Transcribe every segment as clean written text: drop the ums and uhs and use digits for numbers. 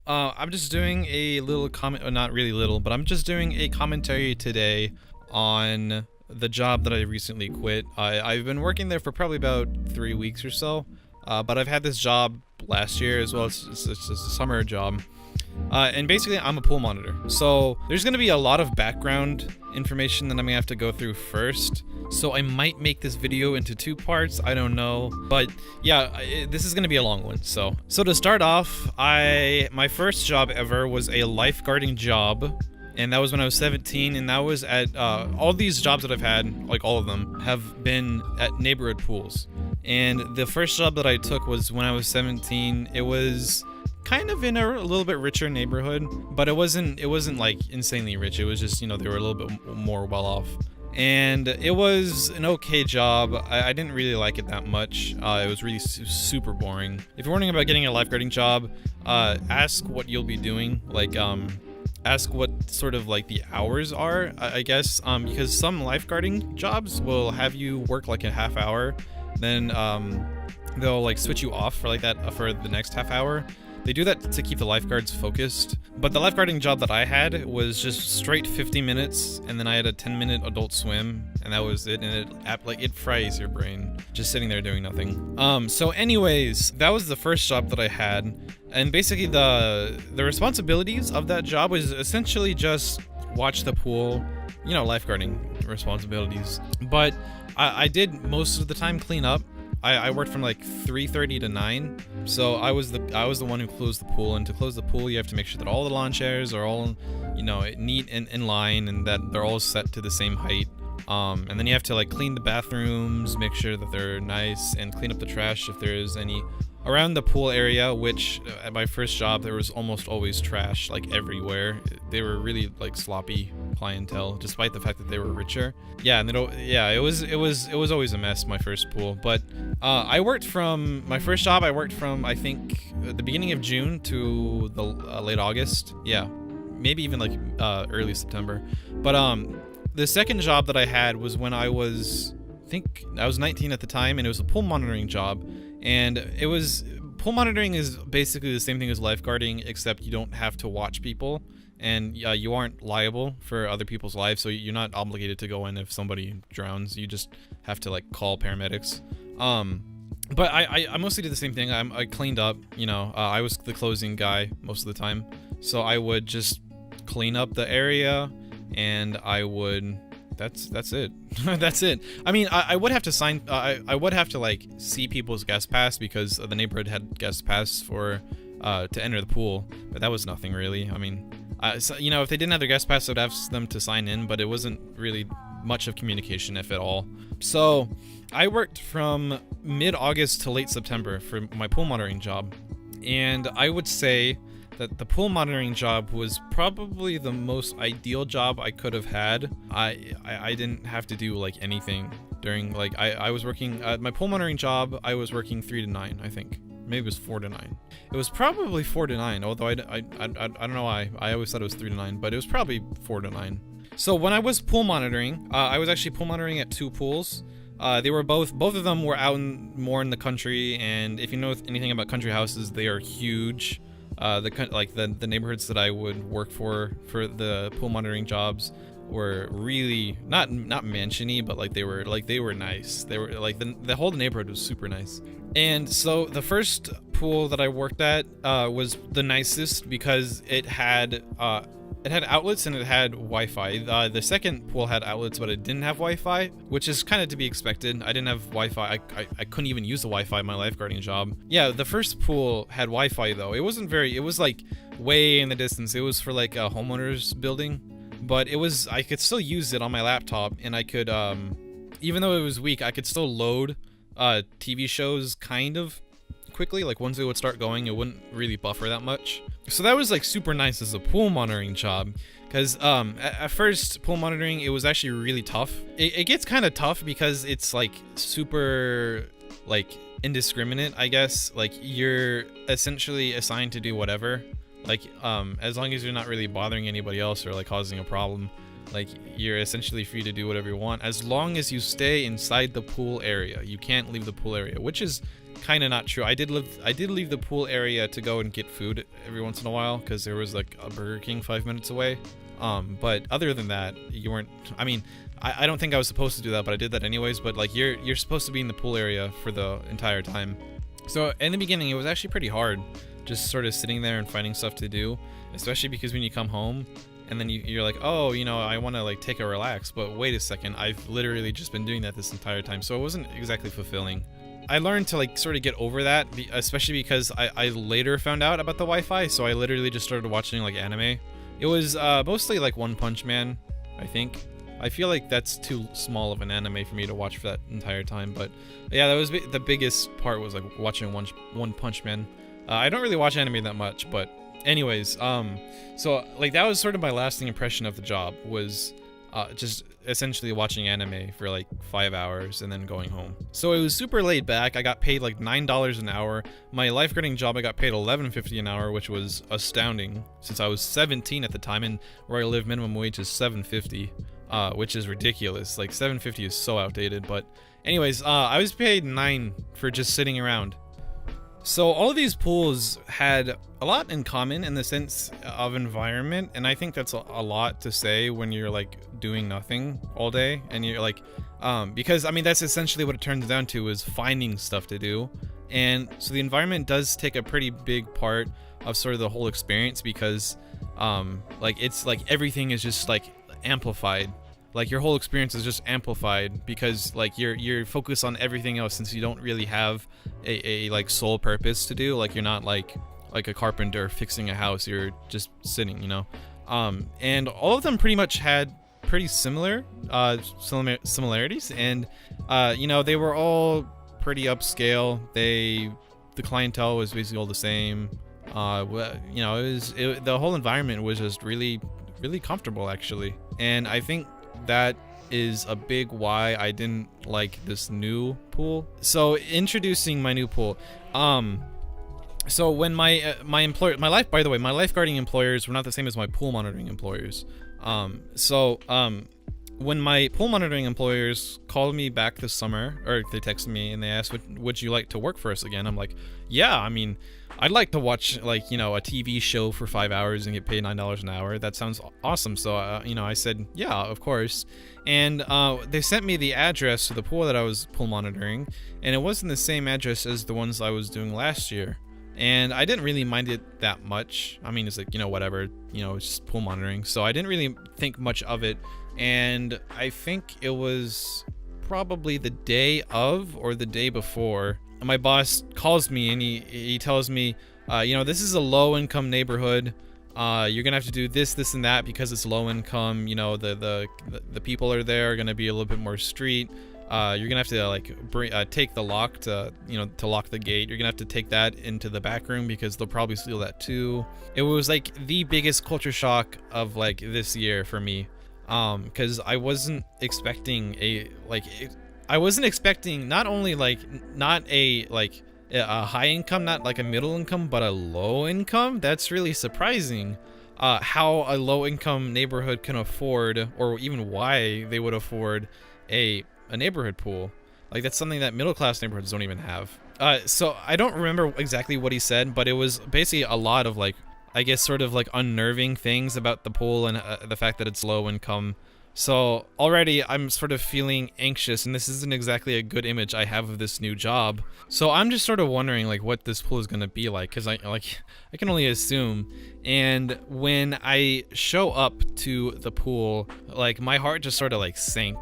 I'm just doing a little comment, not really little, but I'm just doing a commentary today on the job that I recently quit. I've been working there for probably about 3 weeks or so, but I've had this job last year as well. It's just a summer job. And basically, I'm a pool monitor. So there's going to be a lot of background information that I'm going to have to go through first. So I might make this video into two parts. I don't know. But yeah, this is going to be a long one. So to start off, my first job ever was a lifeguarding job. And that was when I was 17, and that was at all these jobs that I've had, like all of them, have been at neighborhood pools. And the first job that I took was when I was 17. It was kind of in a little bit richer neighborhood, but it wasn't like insanely rich. It was just, they were a little bit more well off. And it was an okay job. I didn't really like it that much. It was really super boring. If you're wondering about getting a lifeguarding job, ask what you'll be doing. Ask what sort of like the hours are, I guess, because some lifeguarding jobs will have you work like a half hour, then they'll like switch you off for like that for the next half hour. They do that to keep the lifeguards focused. But the lifeguarding job that I had was just straight 50 minutes, and then I had a 10-minute adult swim, and that was it. And it fries your brain just sitting there doing nothing. So anyways, that was the first job that I had, and basically the responsibilities of that job was essentially just watch the pool, lifeguarding responsibilities. But I did most of the time clean up. I worked from like 3:30 to 9, so I was the one who closed the pool. And to close the pool, you have to make sure that all the lawn chairs are all, neat and in line, and that they're all set to the same height. And then you have to like clean the bathrooms, make sure that they're nice, and clean up the trash if there is any around the pool area, which at my first job there was almost always trash like everywhere. They were really like sloppy clientele, despite the fact that they were richer. Yeah, and it was always a mess, my first pool. But I worked from my first job. I worked from I think the beginning of June to the late August. Yeah, maybe even like early September. But the second job that I had was when I was 19 at the time, and it was a pool monitoring job. And it was, pool monitoring is basically the same thing as lifeguarding, except you don't have to watch people, and you aren't liable for other people's lives, so you're not obligated to go in if somebody drowns. You just have to like call paramedics. But I mostly did the same thing. I cleaned up, I was the closing guy most of the time, so I would just clean up the area, and I would. That's it. That's it. I mean, I would have to sign. I would have to like see people's guest pass, because the neighborhood had guest pass for to enter the pool, but that was nothing really. I mean, so, if they didn't have their guest pass, I'd ask them to sign in, but it wasn't really much of communication, if at all. So I worked from mid-August to late September for my pool monitoring job, and I would say that the pool monitoring job was probably the most ideal job I could have had. I didn't have to do like anything during like I was working at my pool monitoring job. I was working 3 to 9, I think. Maybe it was 4 to 9. It was probably 4 to 9, although I don't know why. I always thought it was 3 to 9, but it was probably 4 to 9. So when I was pool monitoring, I was actually pool monitoring at 2 pools. They were both of them were out more in the country, and if you know anything about country houses, they are huge. The neighborhoods that I would work for the pool monitoring jobs were really not mansiony, but they were nice. They were like the whole neighborhood was super nice. And so the first pool that I worked at was the nicest because it had outlets and it had Wi-Fi. The second pool had outlets, but it didn't have Wi-Fi, which is kind of to be expected. I didn't have Wi-Fi. I couldn't even use the Wi-Fi in my lifeguarding job. Yeah, the first pool had Wi-Fi though. It was like way in the distance. It was for like a homeowner's building, but I could still use it on my laptop, and I could, even though it was weak, I could still load TV shows kind of quickly. Like once it would start going, it wouldn't really buffer that much. So that was like super nice as a pool monitoring job, because at first pool monitoring, it was actually really tough. It gets kind of tough because it's like super like indiscriminate, I guess. Like you're essentially assigned to do whatever, like as long as you're not really bothering anybody else or like causing a problem. Like you're essentially free to do whatever you want as long as you stay inside the pool area. You can't leave the pool area, which is kind of not true. I did leave the pool area to go and get food every once in a while because there was like a Burger King 5 minutes away. But other than that, you weren't. I mean, I don't think I was supposed to do that, but I did that anyways. But like you're supposed to be in the pool area for the entire time. So in the beginning, it was actually pretty hard, just sort of sitting there and finding stuff to do, especially because when you come home and then you're like, oh, you know, I want to like take a relax, but wait a second, I've literally just been doing that this entire time, so it wasn't exactly fulfilling. I learned to like sort of get over that, especially because I later found out about the Wi-Fi, so I literally just started watching like anime. It was mostly like One Punch Man, I think. I feel like that's too small of an anime for me to watch for that entire time, but yeah, that was the biggest part was like watching One Punch Man. I don't really watch anime that much, but anyways, so like that was sort of my lasting impression of the job was just essentially watching anime for like 5 hours and then going home. So it was super laid back. I got paid like $9 an hour. My lifeguarding job I got paid $11.50 an hour, which was astounding since I was 17 at the time, and where I live minimum wage is $7.50, which is ridiculous. Like $7.50 is so outdated. But anyways, I was paid $9 for just sitting around. So all of these pools had a lot in common in the sense of environment, and I think that's a lot to say when you're like doing nothing all day and you're like, because I mean that's essentially what it turns down to, is finding stuff to do. And so the environment does take a pretty big part of sort of the whole experience, because like it's like everything is just like amplified. Like your whole experience is just amplified because like you're focused on everything else, since you don't really have a like sole purpose to do. Like you're not like a carpenter fixing a house, you're just sitting, you know. And all of them pretty much had pretty similar similarities, and you know, they were all pretty upscale. The clientele was basically all the same. You know, the whole environment was just really comfortable actually, and I think that is a big why I didn't like this new pool. So introducing my new pool, so when my lifeguarding employers were not the same as my pool monitoring employers. When my pool monitoring employers called me back this summer, or they texted me and they asked, would you like to work for us again? I'm like, yeah, I mean, I'd like to watch like, you know, a TV show for 5 hours and get paid $9 an hour. That sounds awesome. So, you know, I said, yeah, of course. And they sent me the address to the pool that I was pool monitoring, and it wasn't the same address as the ones I was doing last year. And I didn't really mind it that much. I mean, it's like, you know, whatever, you know, it's just pool monitoring. So I didn't really think much of it. And I think it was probably the day of or the day before, my boss calls me and he tells me, you know, this is a low income neighborhood. You're gonna have to do this and that because it's low income. You know, the people are gonna be a little bit more street. You're gonna have to like take the lock to lock the gate. You're gonna have to take that into the back room because they'll probably steal that too. It was like the biggest culture shock of like this year for me, because I wasn't expecting not only like not a like a high income, not like a middle income, but a low income. That's really surprising. How a low income neighborhood can afford, or even why they would afford a neighborhood pool. Like that's something that middle class neighborhoods don't even have. So I don't remember exactly what he said, but it was basically a lot of like, I guess sort of like unnerving things about the pool and the fact that it's low income. So already I'm sort of feeling anxious, and this isn't exactly a good image I have of this new job. So I'm just sort of wondering like what this pool is gonna be like, because I can only assume. And when I show up to the pool, like my heart just sort of like sank.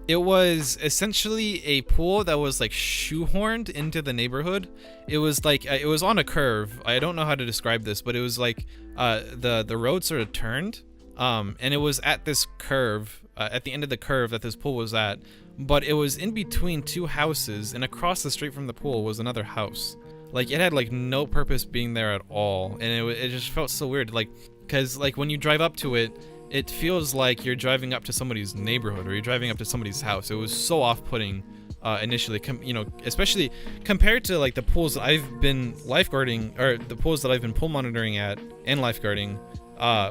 It was essentially a pool that was like shoehorned into the neighborhood. It was like it was on a curve. I don't know how to describe this, but it was like the road sort of turned. And it was at this curve, at the end of the curve that this pool was at, but it was in between two houses, and across the street from the pool was another house. Like it had like no purpose being there at all, and it just felt so weird. Like, cause like when you drive up to it, it feels like you're driving up to somebody's neighborhood or you're driving up to somebody's house. It was so off-putting initially, especially compared to like the pools that I've been lifeguarding, or the pools that I've been pool monitoring at and lifeguarding.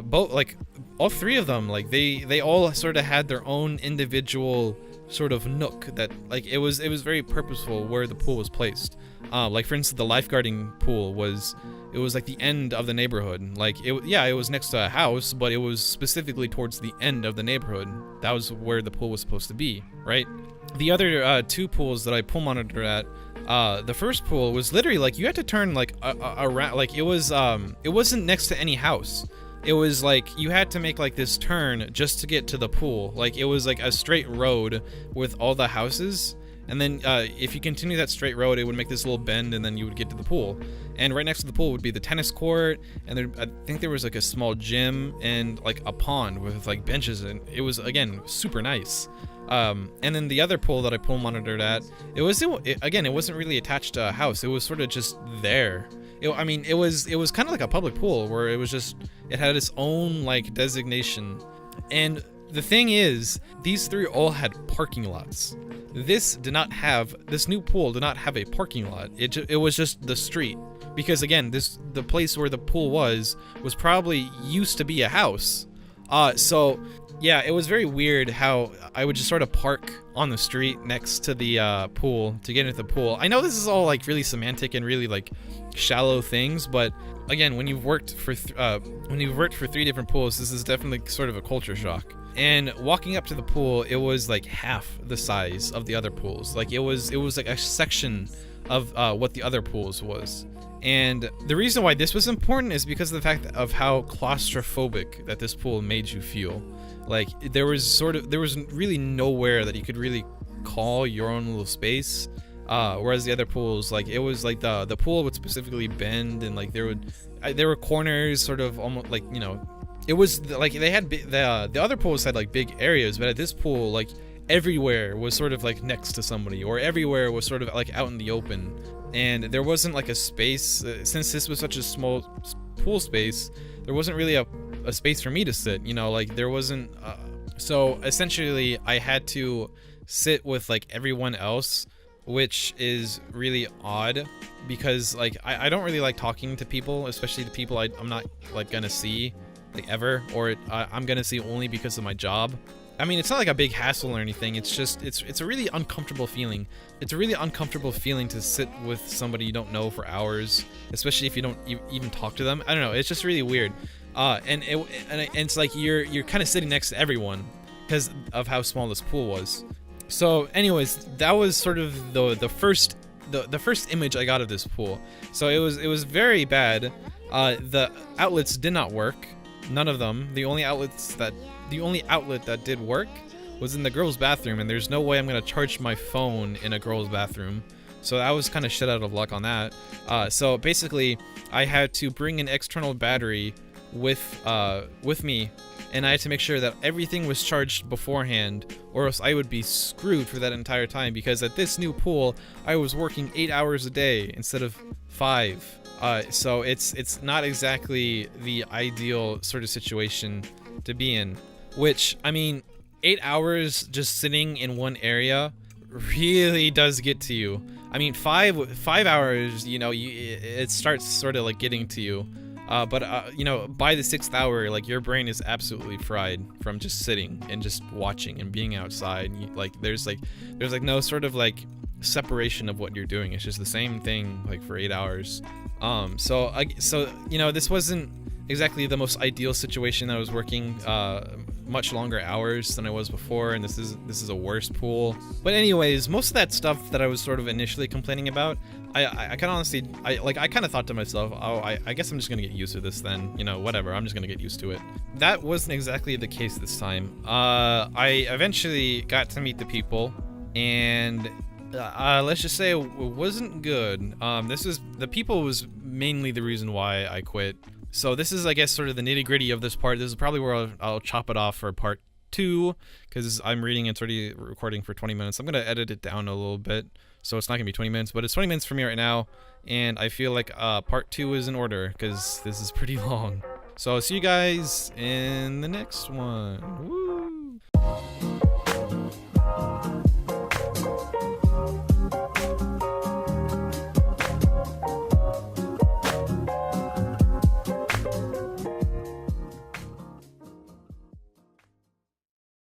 Both, like all three of them, like they all sort of had their own individual sort of nook that, like, it was very purposeful where the pool was placed. Like for instance, the lifeguarding pool was like the end of the neighborhood. Like it was next to a house, but it was specifically towards the end of the neighborhood. That was where the pool was supposed to be, right? The other two pools that I pool monitored at, the first pool was literally like you had to turn like around, like it wasn't next to any house. It was like you had to make like this turn just to get to the pool. Like it was like a straight road with all the houses, and then if you continue that straight road, it would make this little bend, and then you would get to the pool. And right next to the pool would be the tennis court, and I think there was like a small gym and like a pond with like benches, and it was, again, super nice. And then the other pool that I pool monitored at, it wasn't really attached to a house. It was sort of just there. It was kind of like a public pool where it had its own like designation. And the thing is, these three all had parking lots. This new pool did not have a parking lot. It was just the street. Because again, the place where the pool was probably used to be a house. So yeah, it was very weird how I would just sort of park on the street next to the pool to get into the pool. I know this is all like really semantic and really like shallow things, but again, when you've worked for 3 different pools, this is definitely sort of a culture shock. And walking up to the pool, it was like half the size of the other pools. Like it was like a section of what the other pools was. And the reason why this was important is because of the fact of how claustrophobic that this pool made you feel. Like there was really nowhere that you could really call your own little space. Whereas the other pools, like it was like the pool would specifically bend, and like there were corners, sort of almost like, you know, it was like they had the other pools had like big areas, but at this pool, like everywhere was sort of like next to somebody, or everywhere was sort of like out in the open, and there wasn't like a space, since this was such a small pool space, there wasn't really a space for me to sit, you know, like there wasn't, so essentially I had to sit with like everyone else, which is really odd because like I don't really like talking to people, especially the people I'm not like gonna see like ever, or I'm gonna see only because of my job. I mean, it's not like a big hassle or anything. It's just it's a really uncomfortable feeling. It's a really uncomfortable feeling to sit with somebody you don't know for hours, especially if you don't even talk to them. I don't know. It's just really weird. And it's like you're kind of sitting next to everyone because of how small this pool was. So, anyways, that was sort of the first image I got of this pool. So it was very bad. The outlets did not work. None of them. The only outlet that did work was in the girls' bathroom, and there's no way I'm gonna charge my phone in a girls' bathroom. So I was kind of shit out of luck on that. So basically, I had to bring an external battery with me, and I had to make sure that everything was charged beforehand, or else I would be screwed for that entire time, because at this new pool, I was working 8 hours a day instead of 5. So it's not exactly the ideal sort of situation to be in, which, I mean, 8 hours just sitting in one area really does get to you. I mean, 5 hours, you know, it starts sort of like getting to you. But you know, by the 6th hour, like your brain is absolutely fried from just sitting and just watching and being outside. Like there's no sort of like separation of what you're doing. It's just the same thing like for 8 hours. So you know, this wasn't exactly the most ideal situation. I was working much longer hours than I was before, and this is a worse pool. But anyways, most of that stuff that I was sort of initially complaining about, I can honestly, I kind of thought to myself, oh, I guess I'm just gonna get used to this then, you know, whatever, I'm just gonna get used to it. That wasn't exactly the case this time. I eventually got to meet the people, and let's just say it wasn't good. The people was mainly the reason why I quit. So this is, I guess, sort of the nitty-gritty of this part. This is probably where I'll chop it off for part 2, because I'm reading it's already recording for 20 minutes. I'm going to edit it down a little bit, so it's not going to be 20 minutes, but it's 20 minutes for me right now, and I feel like part 2 is in order, because this is pretty long. So I'll see you guys in the next one. Woo!